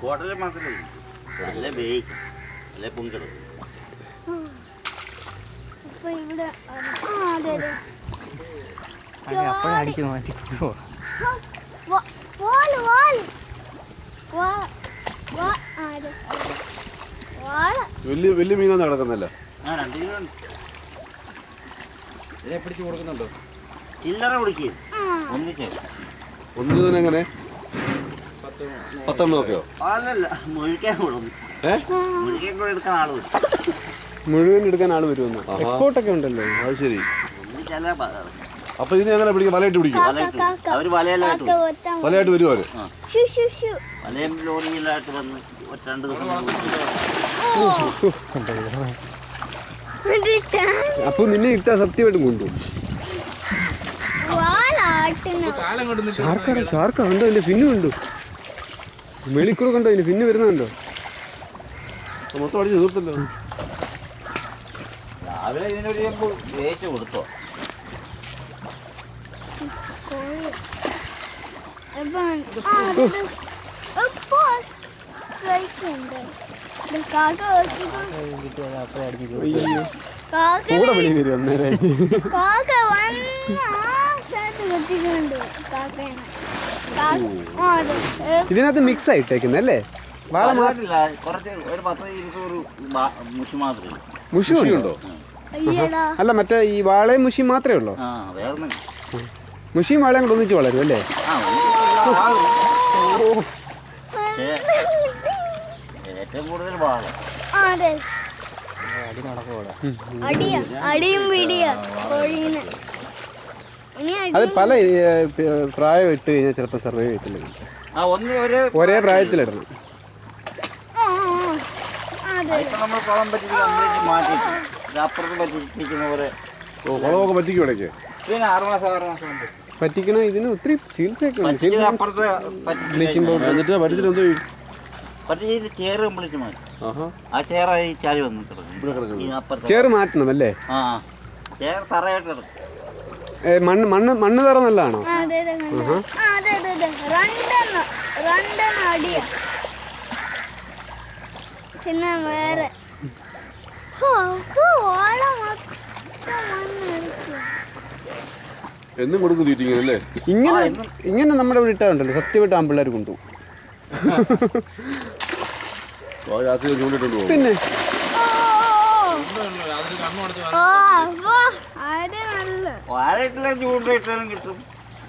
കോട്ടലെ മാത്രമേ അല്ലേ വേവിക്കും അല്ലേ പൊങ്കിടും. വലിയ മീനൊന്നും കിടക്കുന്നില്ല. ചില്ലറ പിടിക്കും ഒന്നിച്ച് ഒന്നിന് എങ്ങനെ 10 ഒക്കെയോ? അല്ലല്ല മുഴുക്കാൻ കൊടുക്കും. മുഴുക്കാൻ കൂടെ എടുക്കാൻ ആള് വരും. മുഴുവൻ എടുക്കാൻ ആള് വരുമെന്ന് എക്സ്പോർട്ട് ഒക്കെ ഉണ്ടല്ലോ. അത് ശരി. ചില അപ്പൊ ഇതിനെ എങ്ങനെ പിടിക്കും? വലയിട്ട് പിടിക്കും? അവര് വലയിലായിട്ട് വലയായിട്ട് വരും അവര്. വലയും ലോറിയിലായിട്ട് വന്ന് 2 ദിവസം. അപ്പൊ നിന്നെ ഇട്ടാ സത്യമായിട്ടും കൊണ്ടുപോകും. ഷാർക്ക കണ്ടോ? അതിന്റെ ഫിന്നു കണ്ടോ? വെളിക്കൂടെ കണ്ടോ? അതിന്റെ ഫിന്ന് വരുന്നുണ്ടോ? മൊത്തം അടിച്ച് തീർത്തല്ലോ. രാവിലെ ഇതിനൊരു വേച്ച് കൊടുത്തോ? കൂടെ വിളി വരും അന്നേരം. ഇതിനകത്ത് മിക്സ് ആയിട്ടേക്കുന്നല്ലേ? വാള മുഷി ഉണ്ടോ? അല്ല മറ്റേ ഈ വാളയും മുഷിയും മാത്രമേ ഉള്ളൂ. മുഷിയും വാളയും കൂടെ ഒന്നിച്ച് വളരും അല്ലേ? ഏറ്റവും കൂടുതൽ വാള. അത് പല പ്രായം ഇട്ട് കഴിഞ്ഞാൽ ചിലപ്പോൾ സർവൈവ് ചെയ്യത്തില്ല. ഒരേ പ്രായത്തിലിടണം. നമ്മൾ കുളം പറ്റിച്ച് മാറ്റി അപ്പുറത്ത് പറ്റിക്കുന്ന പോലെ കുളമൊക്കെ പറ്റിക്കും ഇടയ്ക്ക്. പിന്നെ 6 മാസം പറ്റിക്കണ ഇതിന് ഒത്തിരി ചികിത്സയൊക്കെ ബ്ലീച്ചിങ് പൗഡർ എന്നിട്ട് പറ്റിച്ചിട്ട് എന്തോ പറ്റിച്ച് ചേറ് കംപ്ലീറ്റ് മാറ്റി. ആ ചേറായി ചാരി വന്നു ചേറ് മാറ്റണം അല്ലേ? ആ ചേർ തറയായിട്ട് കിടക്കും. മണ്ണ് തറ നല്ലതാണോ? പിന്നെ വേറെ എന്നും കൊടുക്കും തീറ്റിങ്ങനല്ലേ? ഇങ്ങനെ നമ്മുടെ ഇവിടെ ഇട്ടാണ്ടല്ലോ സത്യമായിട്ട് ആമ്പിള്ളേർ കൊണ്ടുപോകും. പിന്നെ ചൂണ്ടിട്ടാലും കിട്ടും.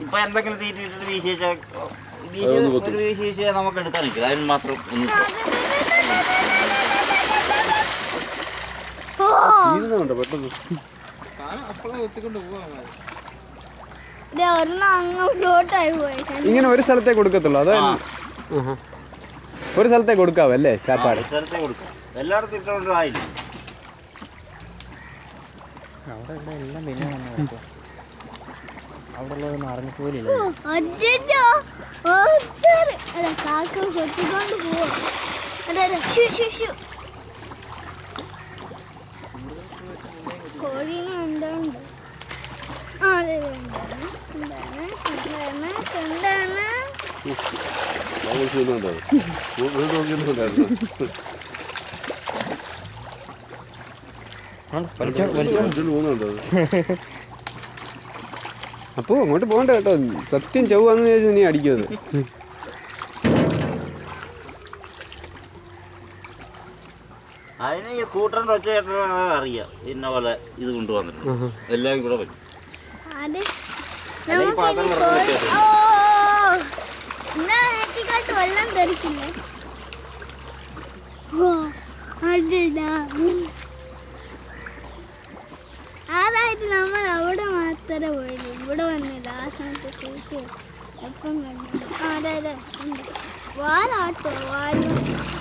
ഇപ്പൊ എന്തെങ്കിലും തീറ്റിട്ട് വീശിച്ചാൽ നമുക്ക് എടുക്കാൻ നിൽക്കില്ല. അതിന് മാത്രം പെട്ടെന്ന് ഇങ്ങനെ ഒരു സ്ഥലത്തേ കൊടുക്കത്തുള്ളൂ. അത് ഒരു സ്ഥലത്തേ കൊടുക്കാവല്ലേ? ശാപ്പാട് എല്ലായിടത്തും ഇട്ടുകൊണ്ട് ആയില്ല. അവിടെ എല്ലാം പിന്നെ അവിടെ ഉള്ളതൊന്നും അറിഞ്ഞു പോലില്ല. കോഴീനെ എന്തുണ്ട്? അപ്പോ അങ്ങോട്ട് പോകണ്ട കേട്ടോ. സത്യം ചൊവ്വാന്ന് വിചാരിച്ചു നീ അടിക്കുന്നത്. അതിന് ഈ കൂട്ടറിന്റെ ഒച്ചയായിട്ട് അറിയാം ഇന്ന പോലെ ഇത് കൊണ്ടുവന്നിട്ടുണ്ട്. എല്ലാം കൂടെ പറ്റും. വെള്ളം തെറിക്കില്ലേ? ആരായിട്ട് നമ്മൾ അവിടെ മാത്രമേ പോയില്ല, ഇവിടെ വന്നില്ല. ആ സമയത്ത് കൂട്ടി എപ്പം കണ്ടു. അതെ അതെ വാലാട്ടോ വാലും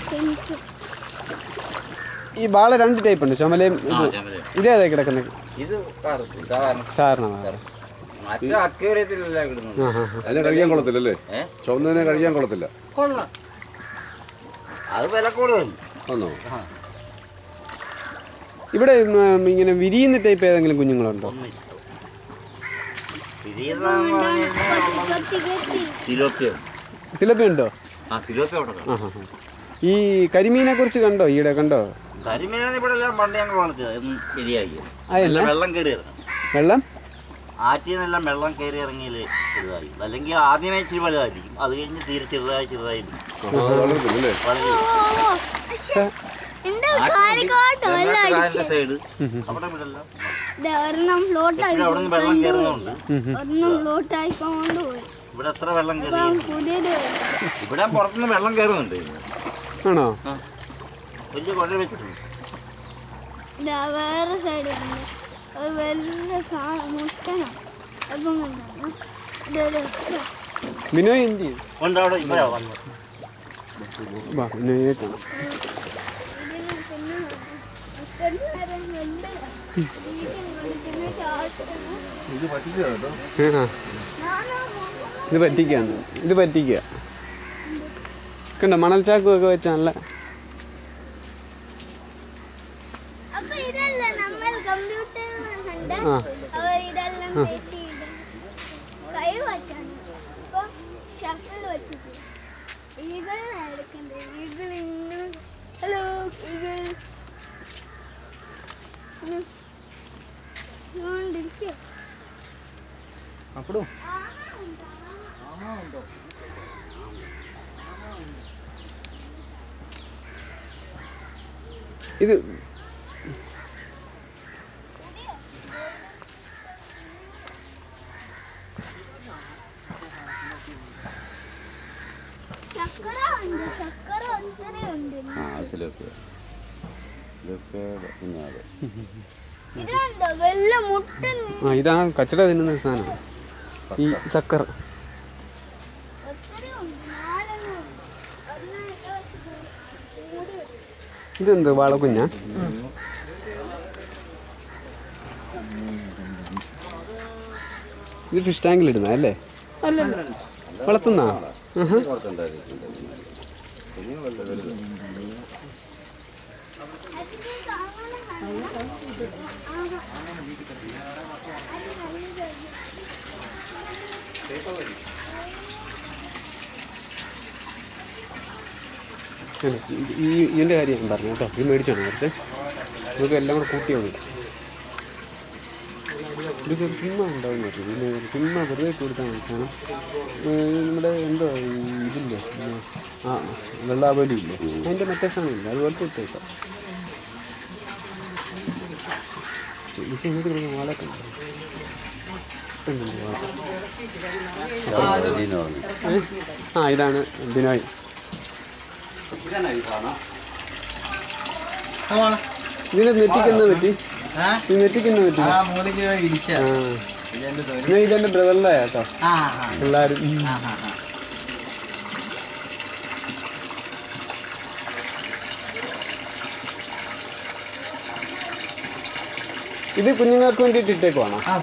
സെൻസും. ഈ വാള 2 ടൈപ്പ് ഉണ്ട്, ചുമലയും ഇതേതാ കിടക്കുന്നത്? ഇത് സാധാരണ അതിനെ കഴിക്കാൻ കൊള്ളത്തില്ലല്ലേ? ചുവന്നതിനെ കഴിക്കാൻ കൊള്ളത്തില്ല. കൊള്ളാം. അത് വില കൂടുതൽ. ആണോ? ഇവിടെ ഇങ്ങനെ വിരിയുന്ന ടൈപ്പ് ഏതെങ്കിലും കുഞ്ഞുങ്ങളുണ്ടോ? തിലോപ്പിയ ഉണ്ടോ? ഈ കരിമീനെ കുറിച്ച് കണ്ടോ? ഈയിടെ കണ്ടോ? കരിമീനാണ് ഇവിടെ എല്ലാം പണ്ട് ഞങ്ങൾ വളർത്തിയത്. ശരിയായി വെള്ളം കയറി ഇറങ്ങും. വെള്ളം ആറ്റിൽ നിന്നെല്ലാം വെള്ളം കയറി ഇറങ്ങിയാൽ ചെറുതായിരിക്കും. അല്ലെങ്കിൽ ആദ്യമേ ഇച്ചിരി വലുതായിരിക്കും. അത് കഴിഞ്ഞ് തീരെ ചെറുതായിരിക്കും. സൈഡ് അവിടെ വെള്ളം കയറുന്നുണ്ട്. ഇവിടെ എത്ര വെള്ളം കയറി ഇവിടെ പുറത്തുനിന്ന് വെള്ളം കയറുന്നുണ്ട്. ആണോ? വലിയ കുഴ വെച്ചിട്ടുണ്ട്. വേറെ സൈഡ് ബിനോയ് എന്ത് ഉണ്ട് അവിടെ. ഇവിടെ വന്നു ബിനോയെ കാണാം. ഇത് പറ്റിച്ചോ? ഇത് പറ്റിക്കാന്ന്. ഇത് പറ്റിക്കുക കണ്ടോ? മണൽ ചാക്കുമൊക്കെ വെച്ച നല്ല അപ്പോ ഇത് ഇതാ കച്ചട തിന്നുന്ന സാധനം ഈ സക്കർ. ഇതെന്ത് വാളക്കുഞ്ഞാ? ഇത് ഫിഷ് ടാങ്കിൽ ഇടുന്ന അല്ലേ? വളർത്തുന്ന ഇതിൻ്റെ കാര്യം ഞാൻ പറഞ്ഞു കേട്ടോ. ഇത് മേടിച്ചാണ് നേരത്തെ. നമുക്ക് എല്ലാം കൂടെ കൂട്ടിയാണ്. ഇതൊക്കെ ഒരു സിനിമ ഉണ്ടാവുമെന്ന് പറഞ്ഞു. ഇതിന് സിനിമ വെറുതെ കൊടുത്താൽ സാധനം നമ്മുടെ എന്തോ ഇതില്ലേ വെള്ളാവലി ഇല്ലേ, അതിൻ്റെ മറ്റേ സാധനമില്ല, അതുപോലത്തെ ഇട്ടേക്കാം. വാളൊക്കെ ഉണ്ട്. ഇതാണ് ബിനോയ്. ഇതിനെ നെറ്റിക്കുന്ന പറ്റി ഇതെന്റെ ബ്രദറിന്റെ കേട്ടോ. എല്ലാരും ഇത് കുഞ്ഞുങ്ങൾക്ക് വേണ്ടിയിട്ട് ഇട്ടേക്കുവാണോ?